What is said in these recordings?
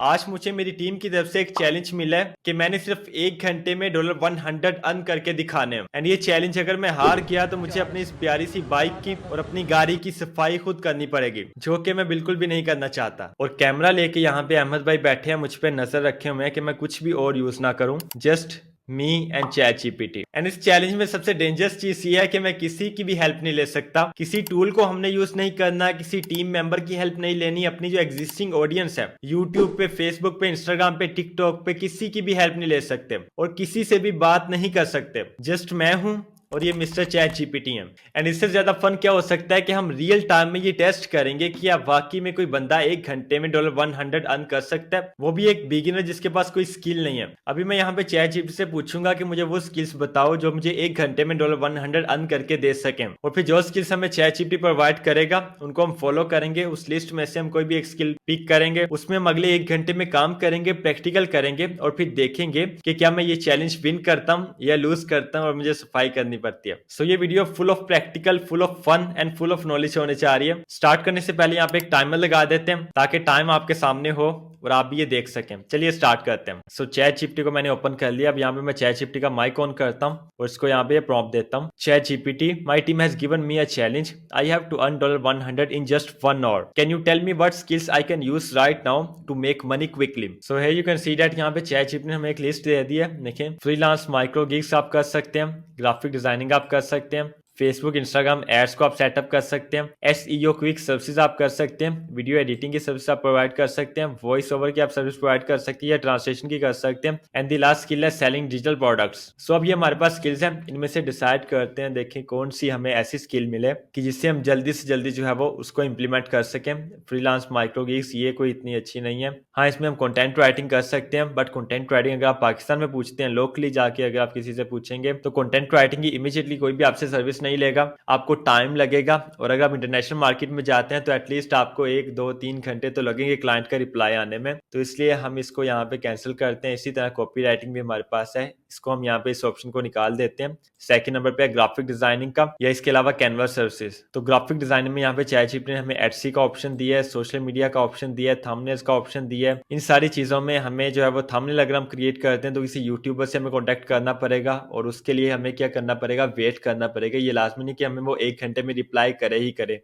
आज मुझे मेरी टीम की तरफ से एक चैलेंज मिला है कि मैंने सिर्फ 1 घंटे में $100 अर्न करके दिखाने हैं। एंड ये चैलेंज अगर मैं हार गया तो मुझे अपनी इस प्यारी सी बाइक की और अपनी गाड़ी की सफाई खुद करनी पड़ेगी, जो कि मैं बिल्कुल भी नहीं करना चाहता। और कैमरा लेके यहाँ पे अहमद भाई बैठे हैं, मुझ पे नजर रखे हुए हैं कि मैं कुछ भी और यूज ना करूं, just me and chat GPT. And इस चैलेंज में सबसे डेंजरस चीज ये है कि मैं किसी की भी हेल्प नहीं ले सकता, किसी टूल को हमने यूज नहीं करना, किसी टीम मेंबर की हेल्प नहीं लेनी, अपनी जो एग्जिस्टिंग ऑडियंस है यूट्यूब पे, फेसबुक पे, इंस्टाग्राम पे, टिकटॉक पे, किसी की भी हेल्प नहीं ले सकते और किसी से भी बात नहीं कर सकते। जस्ट मैं हूं और ये मिस्टर चैट जीपीटी है। एंड इससे ज्यादा फन क्या हो सकता है कि हम रियल टाइम में ये टेस्ट करेंगे कि क्या वाकई में कोई बंदा 1 घंटे में $100 अर्न कर सकता है, वो भी एक बिगिनर जिसके पास कोई स्किल नहीं है। अभी मैं यहाँ पे चैट जीपीटी से पूछूंगा कि मुझे वो स्किल्स बताओ जो मुझे 1 घंटे में $100 अर्न करके दे सके, और फिर जो स्किल्स हमें चैट जीपीटी प्रोवाइड करेगा उनको हम फॉलो करेंगे। उस लिस्ट में से हम कोई भी एक स्किल पिक करेंगे, उसमें हम अगले 1 घंटे में काम करेंगे, प्रैक्टिकल करेंगे और फिर देखेंगे कि क्या मैं ये चैलेंज विन करता हूँ या लूज करता हूँ और मुझे सफाई करनी पड़ती है। सो ये video full of practical, full of fun and full of knowledge होने जा रही है। स्टार्ट करने से पहले यहाँ पे एक टाइमर लगा देते हैं ताकि टाइम आपके सामने हो और आप भी ये देख सकें। चलिए स्टार्ट करते हैं। सो चैट जीपीटी को मैंने ओपन कर लिया। अब यहाँ पे मैं चैट जीपीटी का माइक ऑन करता हूँ और इसको यहाँ पे प्रॉम्प्ट देता हूँ। ChatGPT, my team has given me a challenge, I have to earn $100 in just 1 hour, can you tell me what skills I can use right now to make money quickly. So here you can see that यहाँ पे chat GPT ने हमें एक list दे दी है। देखिए, freelance micro gigs आप कर सकते हैं, ग्राफिक डिजाइनिंग आप कर सकते हैं, फेसबुक इंस्टाग्राम एड्स को आप सेटअप कर सकते हैं, एसईओ क्विक सर्विसेज आप कर सकते हैं, वीडियो एडिटिंग की सर्विस आप प्रोवाइड कर सकते हैं, वॉइस ओवर की आप सर्विस प्रोवाइड कर सकते हैं या ट्रांसलेशन की कर सकते हैं। एंड द लास्ट स्किल है सेलिंग डिजिटल प्रोडक्ट्स। सो अब ये हमारे पास स्किल्स हैं, इनमें से डिसाइड करते हैं, देखें कौन सी हमें ऐसी स्किल मिले कि जिससे हम जल्दी से जल्दी जो है वो उसको इंप्लीमेंट कर सकें। फ्रीलांस माइक्रो गिग्स ये कोई इतनी अच्छी नहीं है। हाँ, इसमें हम कंटेंट राइटिंग कर सकते हैं, बट कंटेंट राइटिंग अगर आप पाकिस्तान में पूछते हैं, लोकली जाके अगर आप किसी से पूछेंगे तो कंटेंट राइटिंग की इमीडिएटली कोई भी आपसे सर्विस नहीं लेगा, आपको टाइम लगेगा। और अगर आप इंटरनेशनल मार्केट में जाते हैं तो एटलीस्ट आपको 1 2 3 घंटे तो लगेंगे क्लाइंट का रिप्लाई आने में, तो इसलिए हम इसको यहाँ पे कैंसिल करते हैं। इसी तरह कॉपी राइटिंग भी हमारे पास है, इसको हम यहाँ पे इस ऑप्शन को निकाल देते हैं। सेकंड नंबर पे ग्राफिक डिजाइनिंग का या इसके अलावा कैनवस सर्विसेज। तो ग्राफिक डिजाइनिंग में यहाँ पे चैट जीपीटी ने हमें एडसी का ऑप्शन दिया है, सोशल मीडिया का ऑप्शन दिया है, थंबनेल्स का ऑप्शन दिया है। इन सारी चीजों में हमें जो है वो थंबनेल अगर हम क्रिएट करते हैं तो किसी यूट्यूबर से हमें कॉन्टेक्ट करना पड़ेगा और उसके लिए हमें क्या करना पड़ेगा, वेट करना पड़ेगा। ये लाजमी नहीं कि हमें वो 1 घंटे में रिप्लाई करे ही करे,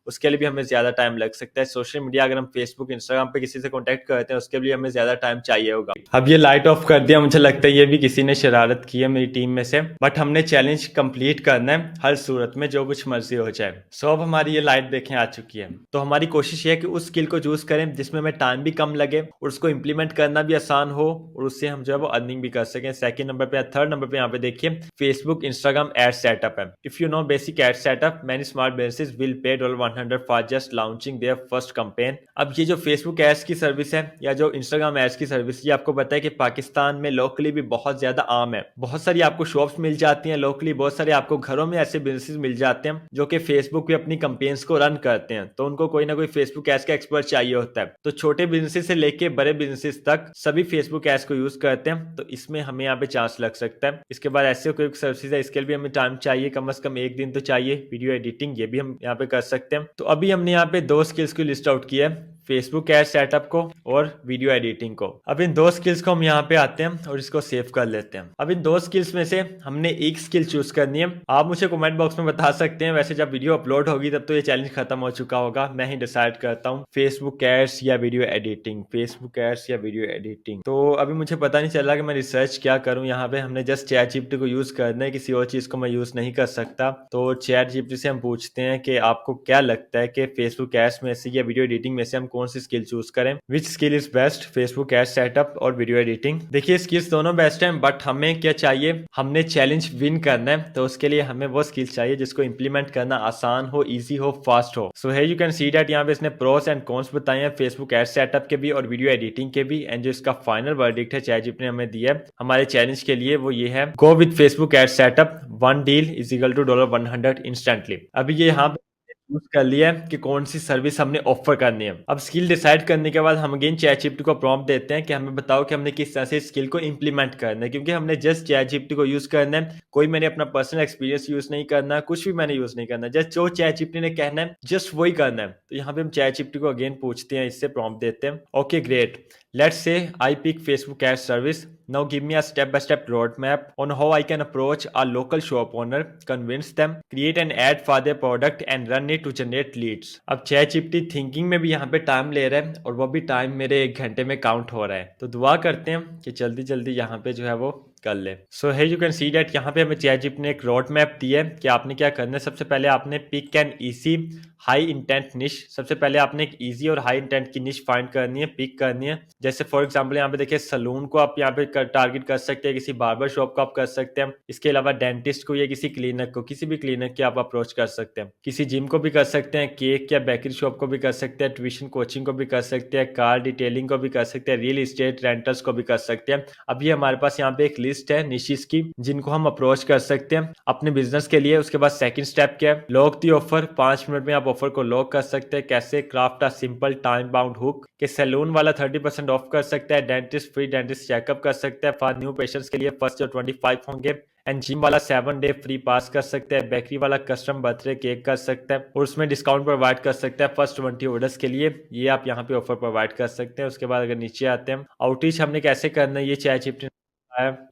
उसके लिए भी हमें ज्यादा टाइम लग सकता है। सोशल मीडिया अगर हम फेसबुक इंस्टाग्राम पे किसी से कांटेक्ट करते हैं उसके लिए हमें ज्यादा टाइम चाहिए होगा। अब ये लाइट ऑफ कर दिया, मुझे लगता है ये भी किसी ने शरारत की है मेरी टीम में से, बट हमने चैलेंज कंप्लीट करना है हर सूरत में, जो कुछ मर्जी हो जाए। सो अब हमारी ये लाइट देखें आ चुकी है। तो हमारी कोशिश ये है कि उस स्किल को चूज करें जिसमें हमें टाइम भी कम लगे और उसको इंप्लीमेंट करना भी आसान हो और उससे हम जो है वो अर्निंग भी कर सकें। सेकंड नंबर पे, थर्ड नंबर पे यहाँ पे देखिए फेसबुक इंस्टाग्राम एड सेटअप है। If you know basic ad setup, many smart businesses will pay $100 for just launching their first campaign. अब ये जो फेसबुक एड्स की सर्विस है या जो इंस्टाग्राम एड्स की सर्विस, ये आपको पता है कि पाकिस्तान में लोकली भी बहुत ज्यादा आम है। बहुत सारी आपको शॉप्स मिल जाती हैं लोकली, बहुत सारे आपको घरों में ऐसे बिजनेसेस मिल जाते हैं जो कि फेसबुक पे अपनी कंपेन्स को रन करते हैं, तो उनको कोई ना कोई फेसबुक एड्स का एक्सपर्ट चाहिए होता है। तो छोटे बिजनेसेस से लेके बड़े बिजनेसेस तक सभी फेसबुक एड्स को यूज करते हैं, तो इसमें हमें यहाँ पे चांस लग सकता है। इसके बाद ऐसे कोई सर्विस है, इसके लिए भी हमें टाइम चाहिए, कम से कम 1 दिन तो चाहिए। वीडियो एडिटिंग ये भी हम यहाँ पे कर सकते हैं। तो अभी हमने यहाँ पे 2 स्किल्स को लिस्ट आउट किया है, फेसबुक एड सेटअप को और वीडियो एडिटिंग को। अब इन 2 स्किल्स को हम यहाँ पे आते हैं और इसको सेव कर लेते हैं। अब इन 2 स्किल्स में से हमने एक स्किल चूज करनी है। आप मुझे कमेंट बॉक्स में बता सकते हैं, वैसे जब वीडियो अपलोड होगी तब तो ये चैलेंज खत्म हो चुका होगा, मैं ही डिसाइड करता हूँ, फेसबुक एड्स या वीडियो एडिटिंग, फेसबुक एड्स या वीडियो एडिटिंग। तो अभी मुझे पता नहीं चल रहा कि मैं रिसर्च क्या करूँ। यहाँ पे हमने जस्ट चैट जीपीटी को यूज करना है, किसी और चीज को मैं यूज नहीं कर सकता। तो चैट जीपीटी से हम पूछते हैं कि आपको क्या लगता है कि फेसबुक एड्स में से या वीडियो एडिटिंग में से हम कौन सी स्किल चूज करें, which skill is best, Facebook ad setup और वीडियो एडिटिंग। देखिए स्किल्स दोनों बेस्ट हैं, बट हमें क्या चाहिए, हमने चैलेंज विन करना है, तो उसके लिए हमें वो स्किल चाहिए जिसको इंप्लीमेंट करना आसान हो, इजी हो, फास्ट हो। सो here you can see that यहाँ पे इसने प्रोस एंड कॉन्स बताए हैं फेसबुक एड सेटअप के भी और वीडियो एडिटिंग के भी। एंड जो इसका फाइनल वर्डिक्ट है चैट जीपीटी ने हमें दिया है हमारे चैलेंज के लिए, वो ये है, go with Facebook ad setup, 1 deal is equal to $100 instantly. अभी ये यहाँ पे चूज कर लिया है कि कौन सी सर्विस हमने ऑफर करनी है। अब स्किल डिसाइड करने के बाद हम अगेन चैट जीपीटी को प्रॉम्प्ट देते हैं कि हमें बताओ कि हमने किस तरह से स्किल को इंप्लीमेंट करना है, क्योंकि हमने जस्ट चैट जीपीटी को यूज करना है, कोई मैंने अपना पर्सनल एक्सपीरियंस यूज नहीं करना, कुछ भी मैंने यूज नहीं करना, जस्ट जो चैट जीपीटी ने कहना है जस्ट वही करना है। तो यहाँ पे हम चैट जीपीटी को अगेन पूछते हैं, इससे प्रॉम्प्ट देते हैं, okay great, Let's say I pick Facebook ad service. Now give me a step-by-step roadmap on how I can approach a local shop owner, convince them, create an ad for their product and run it to generate leads. अब ChatGPT thinking में भी यहाँ पे time ले रहा है और वो भी टाइम मेरे 1 घंटे में काउंट हो रहा है, तो दुआ करते हैं कि जल्दी जल्दी यहाँ पे जो है वो कर ले। सो है यू कैन सी डेट यहाँ पे हमें ChatGPT ने एक रोड मैप दी है कि आपने क्या करना है। सबसे पहले आपने pick an easy high intent niche, सबसे पहले आपने एक इजी और हाई इंटेंट की निश फाइंड करनी है, पिक करनी है। जैसे फॉर एग्जांपल यहाँ पे देखिए सलून को आप यहाँ पे टारगेट कर सकते हैं, किसी बार्बर शॉप को आप कर सकते हैं, इसके अलावा डेंटिस्ट को या किसी क्लिनिक को, किसी भी क्लिनिक की आप अप्रोच कर सकते हैं, किसी जिम को भी कर सकते हैं, केक या बेकरी शॉप को भी कर सकते हैं, ट्यूशन कोचिंग को भी कर सकते हैं, कार डिटेलिंग को भी कर सकते हैं, रियल एस्टेट रेंटर्स को भी कर सकते हैं। अभी हमारे पास यहाँ पे एक लिस्ट है निशिस की जिनको हम अप्रोच कर सकते हैं अपने बिजनेस के लिए। उसके बाद सेकंड स्टेप क्या है, लॉक दी ऑफर। 5 मिनट में आप ऑफर को लॉक कर सकते हैं। कैसे, craft a simple time bound hook के सैलून वाला 30% ऑफ कर सकता है, डेंटिस्ट फ्री डेंटिस्ट चेकअप कर सकता है फॉर न्यू पेशेंट्स के लिए फर्स्ट जो 25 होंगे, एंड जिम वाला 7 डे फ्री पास कर सकते हैं, बेकरी वाला कस्टम बर्थडे केक कर सकता है और उसमें डिस्काउंट प्रोवाइड कर सकता है फर्स्ट 20 ऑर्डर्स के लिए। ये आप यहाँ पे ऑफर प्रोवाइड कर सकते हैं। उसके बाद अगर नीचे आते हैं, आउटरीच हमने कैसे करना है, ये ChatGPT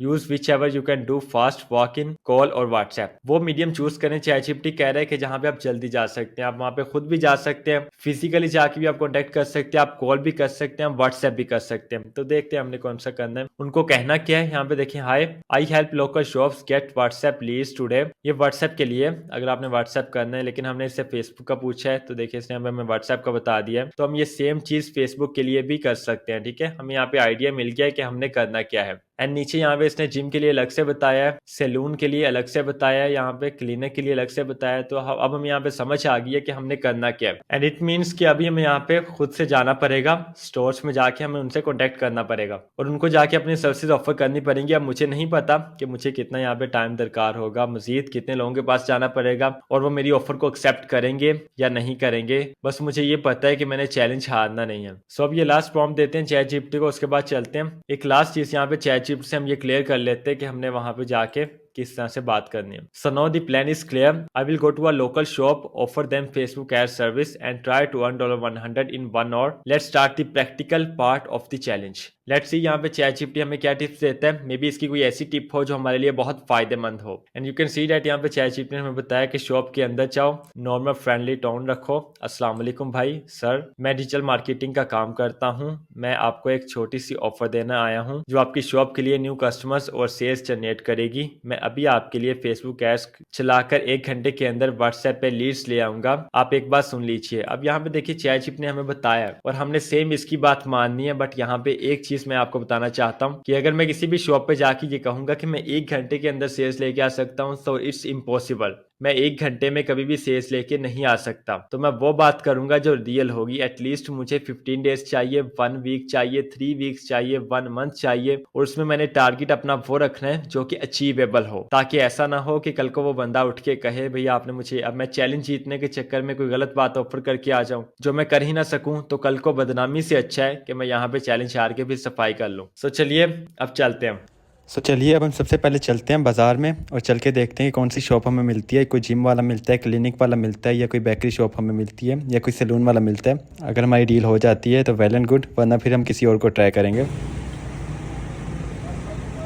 use which ever you can do fast, walk in, call और व्हाट्सएप। वो मीडियम चूज करें। ChatGPT कह रहा है कि जहां पे आप जल्दी जा सकते हैं, आप वहां पे खुद भी जा सकते हैं, फिजिकली जाके भी आप कॉन्टेक्ट कर सकते हैं, आप कॉल भी कर सकते हैं, व्हाट्सएप भी कर सकते हैं। तो देखते हैं हमने कौन सा करना है। उनको कहना क्या है, यहाँ पे देखिए, hi I help local shops get WhatsApp leads today. ये व्हाट्सएप के लिए अगर आपने व्हाट्सएप करना है, लेकिन हमने इससे फेसबुक का पूछा है, तो देखिए इसने हमें व्हाट्सएप का बता दिया है। तो हम ये सेम चीज फेसबुक के लिए भी कर सकते हैं। ठीक है, हमें यहाँ पे आइडिया मिल गया है कि हमने करना क्या है। एंड नीचे यहाँ पे इसने जिम के लिए अलग से बताया है, सैलून के लिए अलग से बताया है, यहाँ पे क्लिनिक के लिए अलग से बताया है। तो अब हम यहाँ पे समझ आ गई है कि हमने करना क्या है। एंड इट मीन्स कि अभी हमें यहाँ पे खुद से जाना पड़ेगा, स्टोर्स में जाके हमें उनसे कॉन्टेक्ट करना पड़ेगा और उनको जाके अपनी सर्विसेज ऑफर करनी पड़ेंगी। अब मुझे नहीं पता कि मुझे कितना यहाँ पे टाइम दरकार होगा, मजीद कितने लोगों के पास जाना पड़ेगा और वो मेरी ऑफर को एक्सेप्ट करेंगे या नहीं करेंगे। बस मुझे ये पता है कि मैंने चैलेंज हारना नहीं है। सो अब ये लास्ट प्रॉम्प्ट देते हैं ChatGPT को, उसके बाद चलते हैं। एक लास्ट चीज यहाँ पे ChatGPT से हम ये क्लियर कर लेते हैं कि हमने वहां पे जाके किस तरह से बात करनी है। So now the plan is clear. I will go to a local shop, offer them Facebook ad service and try to earn $100 in 1 hour। Let's start the practical part of the challenge. Let's see यहाँ पे ChatGPT हमें क्या tips देता है। May be इसकी कोई ऐसी tip हो जो हमारे लिए बहुत फायदेमंद हो। And you can see that यहाँ पे ChatGPT ने हमें बताया कि शॉप के अंदर जाओ, नॉर्मल फ्रेंडली टोन रखो, अस्सलाम वालेकुम भाई, सर मैं डिजिटल मार्केटिंग का काम करता हूँ, मैं आपको एक छोटी सी ऑफर देना आया हूँ जो आपकी शॉप के लिए न्यू कस्टमर्स और सेल्स जनरेट करेगी। मैं अभी आपके लिए फेसबुक एड्स चलाकर 1 घंटे के अंदर व्हाट्सएप पे लीड्स ले आऊंगा, आप एक बार सुन लीजिए। अब यहाँ पे देखिए ChatGPT ने हमें बताया और हमने सेम इसकी बात माननी है। बट यहाँ पे एक चीज मैं आपको बताना चाहता हूँ कि अगर मैं किसी भी शॉप पे जाके ये कहूंगा कि मैं 1 घंटे के अंदर सेल्स लेके आ सकता हूँ, तो इट्स इम्पॉसिबल। मैं 1 घंटे में कभी भी सेल्स लेके नहीं आ सकता। तो मैं वो बात करूंगा जो रियल होगी। एटलीस्ट मुझे 15 डेज चाहिए, 1 वीक चाहिए, 3 वीक्स चाहिए, 1 मंथ चाहिए और उसमें मैंने टारगेट अपना वो रखना है जो कि अचीवेबल हो, ताकि ऐसा ना हो कि कल को वो बंदा उठ के कहे भैया आपने मुझे, अब मैं चैलेंज जीतने के चक्कर में कोई गलत बात ऑफर करके आ जाऊं जो मैं कर ही ना सकूं। तो कल को बदनामी से अच्छा है कि मैं यहाँ पे चैलेंज हार के भी सफाई कर लूं। सो चलिए अब चलते हैं। चलिए अब हम सबसे पहले चलते हैं बाज़ार में और चल के देखते हैं कि कौन सी शॉप हमें मिलती है। कोई जिम वाला मिलता है, क्लिनिक वाला मिलता है, या कोई बेकरी शॉप हमें मिलती है, या कोई सैलून वाला मिलता है। अगर हमारी डील हो जाती है तो वेल एंड गुड, वरना फिर हम किसी और को ट्राई करेंगे।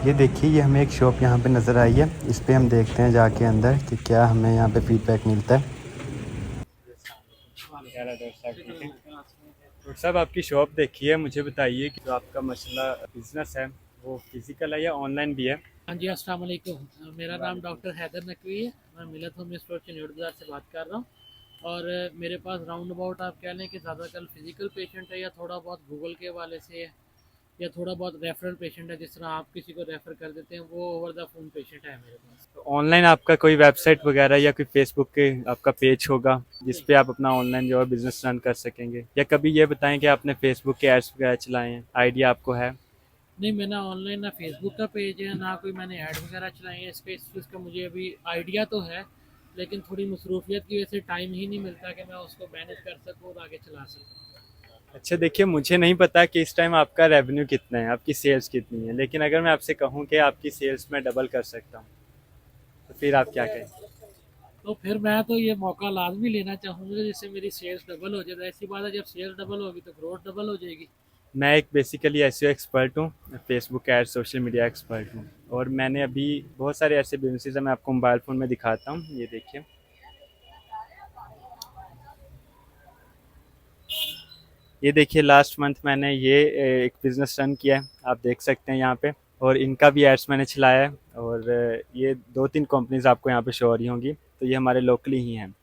ये देखिए, ये हमें एक शॉप यहाँ पे नज़र आई है। इस पर हम देखते हैं जाके अंदर कि क्या हमें यहाँ पे फीडबैक मिलता है। डॉक्टर साहब, आपकी शॉप देखी है, मुझे बताइए कि जो आपका मसला बिजनेस है वो फिजिकल है या ऑनलाइन भी है? हाँ जी, अस्सलाम वालेकुम। मेरा नाम डॉक्टर हैदर नकवी है। मैं मिलत होम स्टोर चंडीगढ़ बाज़ार से बात कर रहा हूँ। और मेरे पास राउंड अबाउट आप कह लें कि ज़्यादातर फिजिकल पेशेंट है, या थोड़ा बहुत गूगल के हवाले से है, या थोड़ा बहुत रेफरल पेशेंट है। जिस तरह आप किसी को रेफ़र कर देते हैं, वो ओवर द फोन पेशेंट है मेरे पास। तो ऑनलाइन आपका कोई वेबसाइट वगैरह या कोई फेसबुक के आपका पेज होगा जिस पे आप अपना ऑनलाइन जो है बिजनेस रन कर सकेंगे? या कभी ये बताएं कि आपने फेसबुक के एड्स वगैरह चलाए हैं, आइडिया आपको है? नहीं, मैंने ऑनलाइन ना फेसबुक का पेज है, ना कोई मैंने ऐड वगैरह चलाई है। इसका इस चीज़ का मुझे अभी आइडिया तो है, लेकिन थोड़ी मसरूफियत की वजह से टाइम ही नहीं मिलता कि मैं उसको मैनेज कर सकूँ और आगे चला सकूँ। अच्छा देखिए, मुझे नहीं पता कि इस टाइम आपका रेवेन्यू कितना है, आपकी सेल्स कितनी है, लेकिन अगर मैं आपसे कहूँ कि आपकी सेल्स में डबल कर सकता हूँ, तो फिर आप क्या कहें? तो फिर मैं तो ये मौका लाजमी लेना चाहूँगा जिससे मेरी सेल्स डबल हो जाए। ऐसी बात है, जब सेल्स डबल होगी तो ग्रोथ डबल हो जाएगी। मैं एक बेसिकली एसईओ एक्सपर्ट हूँ, Facebook ad social media expert हूँ। और मैंने अभी बहुत सारे ऐसे बिजनेसेस हैं, मैं आपको मोबाइल फ़ोन में दिखाता हूँ। ये देखिए, ये देखिए लास्ट मंथ मैंने ये एक बिज़नेस रन किया है, आप देख सकते हैं यहाँ पे। और इनका भी एड्स मैंने चलाया है। और ये 2-3 कंपनीज़ आपको यहाँ पे शो हो रही होंगी, तो ये हमारे लोकली ही हैं।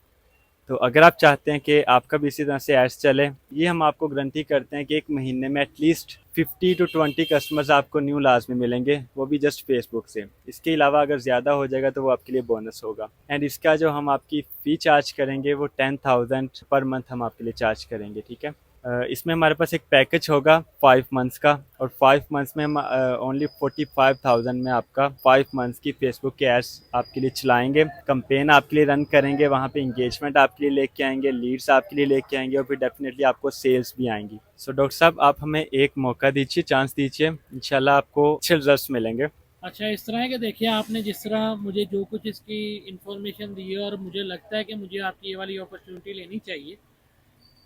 तो अगर आप चाहते हैं कि आपका भी इसी तरह से एड्स चले, ये हम आपको गारंटी करते हैं कि 1 महीने में एटलीस्ट 50 टू 20 कस्टमर्स आपको न्यू लाजमी मिलेंगे, वो भी जस्ट फेसबुक से। इसके अलावा अगर ज़्यादा हो जाएगा तो वो आपके लिए बोनस होगा। एंड इसका जो हम आपकी फ़ी चार्ज करेंगे वो 10,000 पर मंथ हम आपके लिए चार्ज करेंगे, ठीक है। इसमें हमारे पास एक पैकेज होगा 5 मंथ्स का, और 5 मंथ्स में हम ओनली 45,000 में आपका 5 मंथ्स की फेसबुक के एड्स आपके लिए चलाएंगे, कंपेन आपके लिए रन करेंगे, वहाँ पे इंगेजमेंट आपके लिए लेके आएंगे, लीड्स आपके लिए लेके आएंगे, और फिर डेफिनेटली आपको सेल्स भी आएंगी। सो डॉक्टर साहब, आप हमें एक मौका दीजिए, चांस दीजिए, इंशाल्लाह आपको अच्छे रिजल्ट मिलेंगे। अच्छा, इस तरह है कि देखिए, आपने जिस तरह मुझे जो कुछ इसकी इन्फॉर्मेशन दी है, और मुझे लगता है कि मुझे आपकी ये वाली अपॉर्चुनिटी लेनी चाहिए,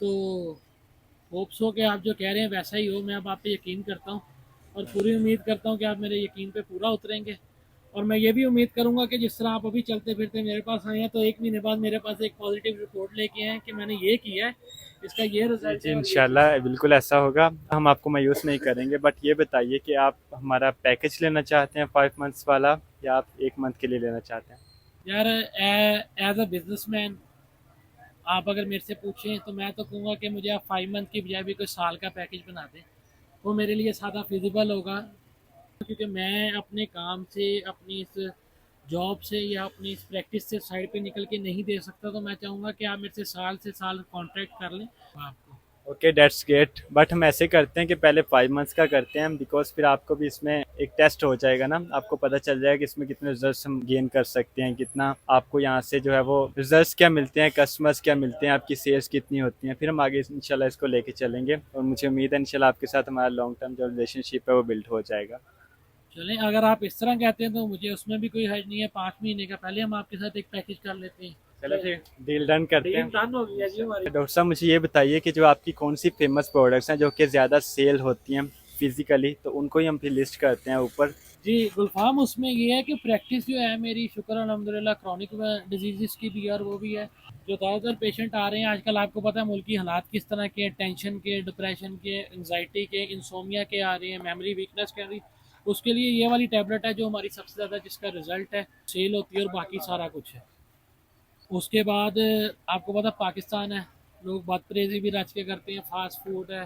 तो होप्स हो कि आप जो कह रहे हैं वैसा ही हो। मैं अब आप पे यकीन करता हूँ, और पूरी उम्मीद करता हूँ कि आप मेरे यकीन पे पूरा उतरेंगे। और मैं ये भी उम्मीद करूँगा कि जिस तरह आप अभी चलते फिरते मेरे पास आए हैं, तो 1 महीने बाद मेरे पास एक पॉजिटिव रिपोर्ट लेके आएँ कि मैंने ये किया है, इसका ये रिजल्ट जी है और ये इंशाल्लाह बिल्कुल ऐसा होगा, हम आपको मायूस नहीं करेंगे। बट ये बताइए कि आप हमारा पैकेज लेना चाहते हैं 5 मंथ्स वाला, या आप 1 मंथ के लिए लेना चाहते हैं? यार, एज अ बिजनेसमैन आप अगर मेरे से पूछें तो मैं तो कहूँगा कि मुझे आप 5 मंथ की बजाय भी कोई साल का पैकेज बना दें, वो मेरे लिए ज़्यादा फिजिबल होगा। क्योंकि मैं अपने काम से, अपनी इस जॉब से या अपनी इस प्रैक्टिस से साइड पे निकल के नहीं दे सकता, तो मैं चाहूँगा कि आप मेरे से साल कॉन्ट्रैक्ट कर लें आपको। Okay, that's great. बट हम ऐसे करते हैं कि पहले 5 मंथ्स का करते हैं, बिकॉज फिर आपको भी इसमें एक टेस्ट हो जाएगा ना, आपको पता चल जाएगा कि इसमें कितने रिजल्ट्स हम गेन कर सकते हैं, कितना आपको यहाँ से जो है वो रिजल्ट्स क्या मिलते हैं, कस्टमर्स क्या मिलते हैं, आपकी सेल्स कितनी होती हैं। फिर हम आगे इंशाल्लाह इसको लेके चलेंगे, और मुझे उम्मीद है इंशाल्लाह आपके साथ हमारा लॉन्ग टर्म जो रिलेशनशिप है वो बिल्ड हो जाएगा। चलें, अगर आप इस तरह कहते हैं तो मुझे उसमें भी कोई हर्ज नहीं है। 5 महीने का पहले हम आपके साथ एक पैकेज कर लेते हैं। चलो फिर डील डन करते हैं। डील डन हो गया जी हमारी। डॉक्टर साहब, मुझे ये बताइए कि जो आपकी कौन सी फेमस प्रोडक्ट्स हैं जो कि ज़्यादा सेल होती हैं फिजिकली, तो उनको ही हम फिर लिस्ट करते हैं ऊपर। जी गुलफाम, उसमें ये है कि प्रैक्टिस जो है मेरी, शुक्र अल्हम्दुलिल्लाह, क्रॉनिक डिजीज़ की भी है और वो भी है। जो ज़्यादातर पेशेंट आ रहे हैं आजकल, आपको पता है मुल्क की हालात किस तरह के हैं, टेंशन के, डिप्रेशन के, एंजाइटी के, इंसोमिया के आ रहे हैं, मेमोरी वीकनेस के आ रही। उसके लिए ये वाली टैबलेट है जो हमारी सबसे ज़्यादा, जिसका रिजल्ट है, सेल होती है, और बाकी सारा कुछ है। उसके बाद आपको पता पाकिस्तान है, लोग बदपरहेज़ी भी रच के करते हैं, फास्ट फूड है,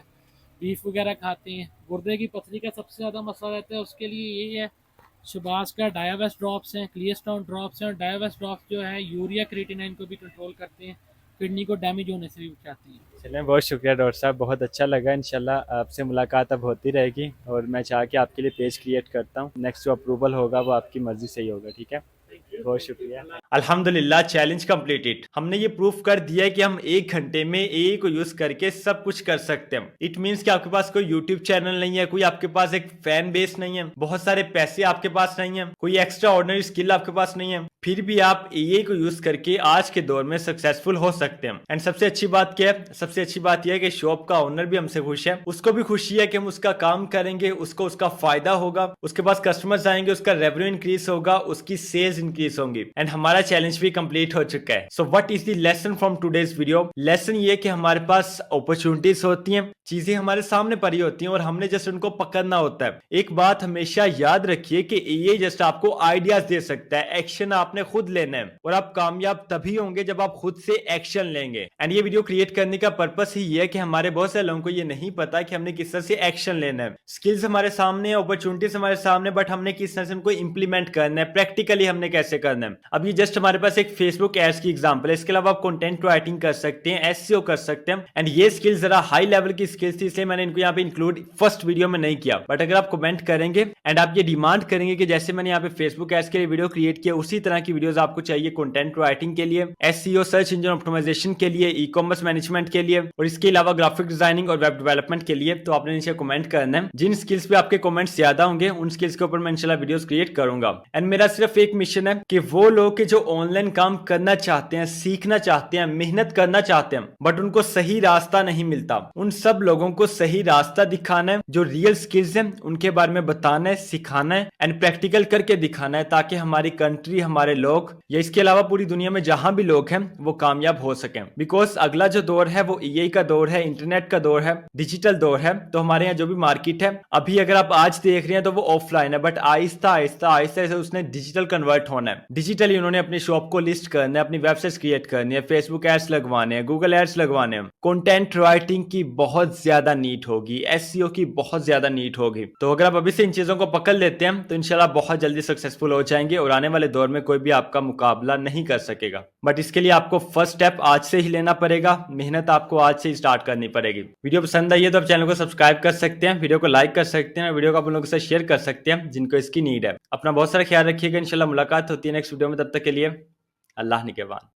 बीफ वगैरह खाते हैं। गुर्दे की पथरी का सबसे ज़्यादा मसला रहता है, उसके लिए यही है, शबास का डायावेस्ट ड्रॉप्स हैं, क्लियस्टोन ड्रॉप्स हैं। और डायावेस्ट ड्रॉप्स जो है यूरिया क्रिएटिनिन को भी कंट्रोल करते हैं, किडनी को डैमेज होने से भी बचाती हैं। चलें, बहुत शुक्रिया डॉक्टर साहब, बहुत अच्छा लगा। इंशाल्लाह आपसे मुलाकात अब होती रहेगी, और मैं चाह के आपके लिए पेज क्रिएट करता हूँ। नेक्स्ट जो अप्रूवल होगा वो आपकी मर्जी से ही होगा, ठीक है। बहुत शुक्रिया। अल्हम्दुलिल्लाह, चैलेंज कंप्लीटेड। हमने ये प्रूफ कर दिया है कि हम 1 घंटे में एआई को यूज करके सब कुछ कर सकते हैं। इट मींस कि आपके पास कोई यूट्यूब चैनल नहीं है, कोई आपके पास एक फैन बेस नहीं है, बहुत सारे पैसे आपके पास नहीं है, कोई एक्स्ट्रा ऑर्डिनरी स्किल आपके पास नहीं है, फिर भी आप एआई को यूज करके आज के दौर में सक्सेसफुल हो सकते हैं। एंड सबसे अच्छी बात क्या है? सबसे अच्छी बात यह है कि शॉप का ओनर भी हमसे खुश है, उसको भी खुशी है कि हम उसका काम करेंगे, उसको उसका फायदा होगा, उसके पास कस्टमर्स आएंगे, उसका रेवेन्यू इंक्रीज होगा, उसकी सेल्स इंक्रीज होंगी। एंड हमारा चैलेंज भी कंप्लीट हो चुका है। So what is the lesson from today's video? Lesson ये कि हमारे पास अपॉर्चुनिटीज होती हैं, चीजें हमारे सामने पड़ी होती हैं, और हमने जस्ट उनको पकड़ना होता है। एक बात हमेशा याद रखिए कि ये जस्ट आपको आइडियाज दे सकता है, एक्शन आपने खुद लेना है, और आप कामयाब तभी होंगे जब आप खुद से एक्शन लेंगे। एंड ये वीडियो क्रिएट करने का पर्पस ही ये है कि हमारे बहुत सारे लोगों को ये नहीं पता कि हमने किस तरह से एक्शन लेना है। स्किल्स हमारे सामने है, अपॉर्चुनिटीज हमारे सामने, बट हमने किस तरह से उनको इंप्लीमेंट करना है, प्रैक्टिकली हमने कैसे करना है। अब ये जस्ट हमारे पास एक फेसबुक एड्स की एग्जांपल है, इसके अलावा आप कंटेंट राइटिंग कर सकते हैं, एसईओ कर सकते हैं। एंड ये स्किल्स जरा हाई लेवल की स्किल्स थी, इसलिए मैंने इनको यहाँ पे इंक्लूड फर्स्ट वीडियो में नहीं किया। बट अगर आप कमेंट करेंगे एंड आप ये डिमांड करेंगे कि जैसे मैंने यहाँ पे फेसबुक एड्स के लिए वीडियो क्रिएट किया, उसी तरह की वीडियोस आपको चाहिए कंटेंट राइटिंग के लिए, एसईओ सर्च इंजन ऑप्टिमाइजेशन के लिए, ई कॉमर्स मैनेजमेंट के लिए, और इसके अलावा ग्राफिक डिजाइनिंग और वेब डेवलपमेंट के लिए, तो आपने नीचे कमेंट करना है। जिन स्किल्स पे आपके कमेंट्स ज्यादा होंगे उन स्किल्स के ऊपर मैं इंशाल्लाह वीडियोस क्रिएट करूंगा। एंड मेरा सिर्फ एक मिशन है कि वो लोग के जो ऑनलाइन काम करना चाहते हैं, सीखना चाहते हैं, मेहनत करना चाहते हैं, बट उनको सही रास्ता नहीं मिलता, उन सब लोगों को सही रास्ता दिखाना है, जो रियल स्किल्स हैं उनके बारे में बताना है, सिखाना है एंड प्रैक्टिकल करके दिखाना है, ताकि हमारी कंट्री, हमारे लोग या इसके अलावा पूरी दुनिया में जहां भी लोग हैं वो कामयाब हो सकें। बिकॉज अगला जो दौर है वो एआई का दौर है, इंटरनेट का दौर है, डिजिटल दौर है। तो हमारे यहाँ जो भी मार्केट है अभी अगर आप आज देख रहे हैं तो वो ऑफलाइन है, बट आहिस्ता आहिस्ता आहिस्ता आहिस्ता उसने डिजिटल कन्वर्ट होना है। डिजिटली उन्होंने अपनी शॉप को लिस्ट करना है, अपनी वेबसाइट क्रिएट करनी है, फेसबुक एड्स लगवाने हैं, गूगल एड्स लगवाने हैं, कंटेंट राइटिंग की बहुत ज्यादा नीड होगी, एसईओ की बहुत ज्यादा नीड होगी। तो अगर आप अभी से इन चीजों को पकड़ लेते हैं तो इंशाल्लाह बहुत जल्दी सक्सेसफुल हो जाएंगे और आने वाले दौर में कोई भी आपका मुकाबला नहीं कर सकेगा। बट इसके लिए आपको फर्स्ट स्टेप आज से ही लेना पड़ेगा, मेहनत आपको आज से ही स्टार्ट करनी पड़ेगी। वीडियो पसंद आई है तो आप चैनल को सब्सक्राइब कर सकते हैं, वीडियो को लाइक कर सकते हैं, वीडियो को आप लोगों के साथ शेयर कर सकते हैं जिनको इसकी नीड है। अपना बहुत सारा ख्याल रखिएगा, इंशाल्लाह मुलाकात होती है नेक्स्ट वीडियो में, तब तक के लिए अल्लाह निगहबान।